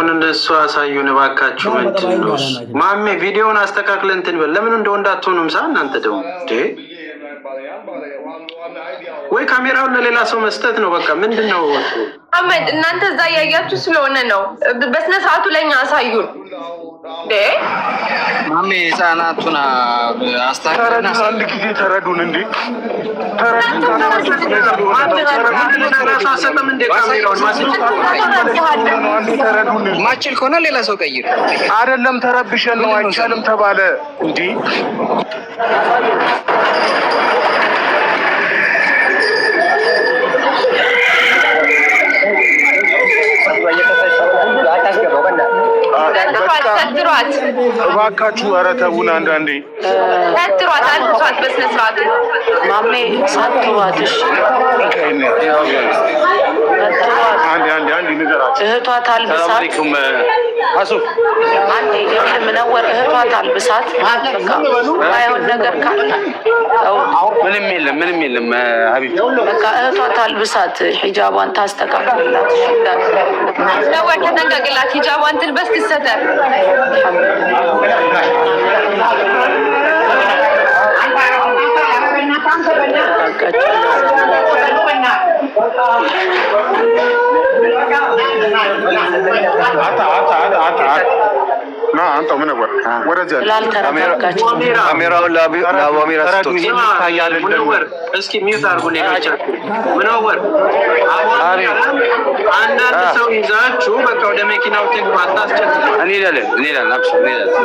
እንደሱ አሳዩን ባካችሁ። ምንድነው ማሜ ቪዲዮውን አስተካክለን እንትን በል። ለምን እንደው እንዳትሆኑም ሳ እናንተ ደግሞ ወይ ካሜራውን ለሌላ ሰው መስጠት ነው። በቃ ምንድነው አመድ እናንተ እዛ ያያችሁ ስለሆነ ነው። በስነ ሰዓቱ ለኛ አሳዩን። ማሜ ህፃናቱን አስተካክለና አንድ ጊዜ ተረዱን እንዴ ማችል ከሆነ ሌላ ሰው ቀይር። አይደለም ተረብሸን ነው አይቻልም ተባለ እንዴ እባካችሁ ኧረ ተቡን አንዳንዴ ተጥሯት አልኳት በስነ ስርዓት ማሜ ሳትሯት እሺ አንድ ንገራት እህቷ ታልብሳት አሱፍ አንዴ የምነወር እህቷ ታልብሳት ባይሆን ነገር ካለ ምንም የለም ሀቢብ በቃ እህቷ ታልብሳት ሂጃቧን ታስተካክልላት ነው ወተነጋግላት ሂጃቧን ትልበስ ትሰተር ና አንተ ምን ነበር ወረጃ ካሜራውን ለአባሚራ ስቶት ምንወር እስኪ ሚውት አድርጉ ሌላችሁ ምንወር አንዳንድ ሰው ይዛችሁ በቃ ወደ መኪናው ትግባ አታስጨንቁ እንሄዳለን አብሽ እንሄዳለን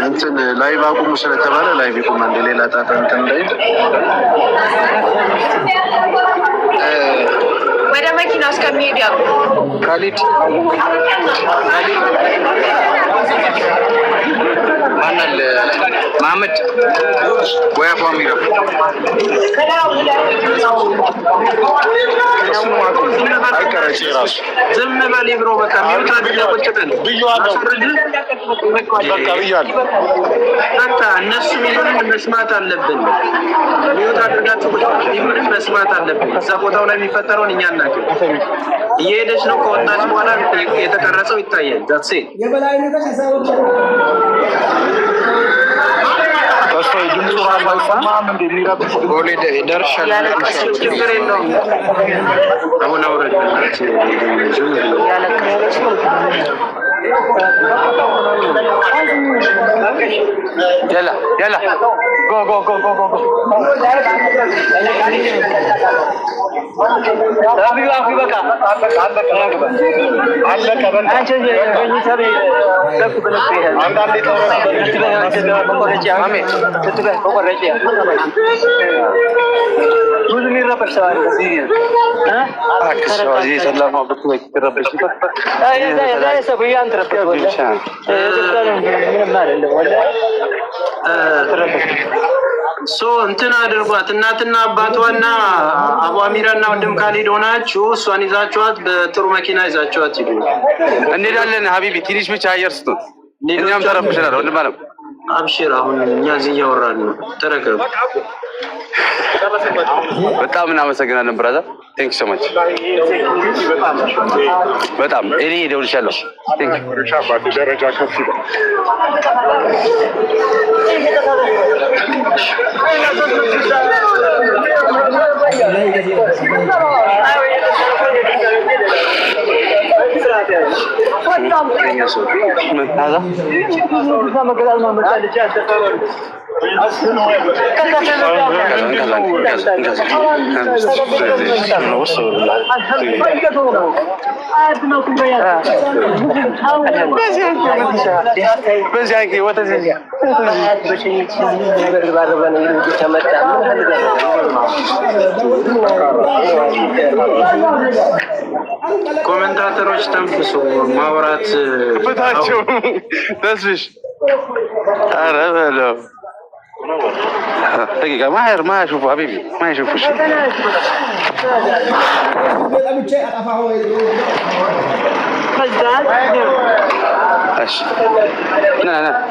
እንትን ላይቭ አቁሙ ስለተባለ ላይቭ ይቁም አንድ ሌላ ጣጣ እንትን ላይ ወደ መኪና እስከሚሄድ ያው ካሊድ ማናል ማመድ ወይ አባሚራ ዝም በል ብሮ በቃ ሚውት አድርገህ ቁጭ በል ብያለሁ በቃ ብያለሁ በቃ እነሱ ሚሉን መስማት አለብን ሚውት አድርጋችሁ ቁጭ ሚሉን መስማት አለብን እዛ ቦታው ላይ የሚፈጠረውን እኛ እናውቅ እየሄደች ነው ከወጣች በኋላ የተቀረጸው ይታያል ዳትሴ የበላይነቶች ያሳወቁ ተስፋዬ ድምፁ አልሰማም እንደሚረብሽ ወለደ ደርሻል ችግር የለውም አሁን አውረድ ያለቀሰች يلا go أبي بكا ሶ እንትን አድርጓት እናትና አባቷና አባሚራና ወንድም ካሊድ ሆናችሁ እሷን ይዛችኋት በጥሩ መኪና ይዛችኋት ይሉ እንሄዳለን። ሀቢቢ ትንሽ ብቻ አየር ስጡ። እኛም ተረብሸናል። ወንድም አለም አብሽር። አሁን እኛ እዚህ እያወራን ነው። ተረከቡ። በጣም እናመሰግናለን ብራዘር። ቴንክ ሶ ማች በጣም እኔ ደውልሻለሁ። ቴንክ ሻባቱ ደረጃ ከፍ ይላል። ኮሜንታተሮች ተንፍሱ ማውራት ፍታቸው ተስፍሽ ኧረ በለው دقيقة ما يشوفوا حبيبي ما يشوفوا شيء ايش لا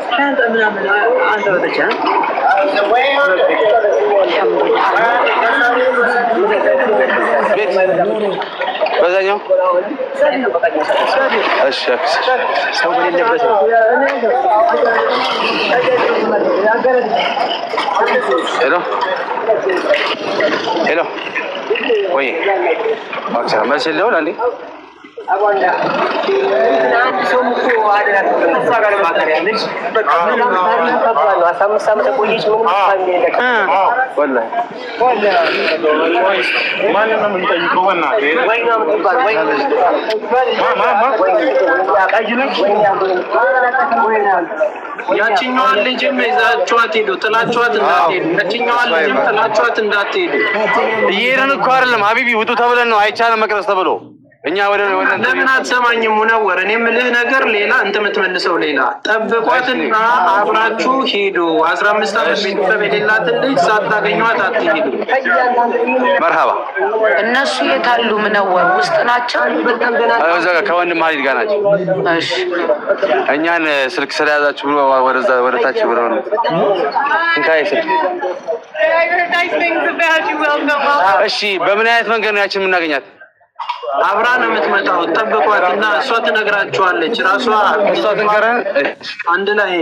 እሺ ሰው በሌለበት ሄሎ ወይ አክሳ መስል ነው አንዴ ያቺኛዋን ልጅም ይዛችኋት ሄዱ። ጥላችኋት እንዳትሄዱ። ያቺኛዋን ልጅም ጥላችኋት እንዳትሄዱ። እየሄድን እኮ አይደለም ሀቢቢ ውጡ ተብለን ነው። አይቻልም መቅረስ ተብሎ እኛ ወደ ለምን አትሰማኝም? ሙነወር እኔ የምልህ ነገር ሌላ አንተ የምትመልሰው ሌላ። ጠብቋትና አብራችሁ ሂዱ። 15 ዓመት ቤተሰብ የሌላትን ልጅ ሳታገኟት አትሂዱ። መርሃባ እነሱ የታሉ? ሙነወር ውስጥ ናቸው። እዛ ጋር ከወንድም ሀሊድ ጋር ናቸው። እሺ እኛን ስልክ ስለያዛችሁ ብሎ ወደዛ ወደታች ብሎ ነው እንካይ ስልክ። እሺ በምን አይነት መንገድ ነው ያችን የምናገኛት? አብራ ነው የምትመጣው። ጠብቋትና እሷ ትነግራችኋለች። ራሷ ትነግረን አንድ ላይ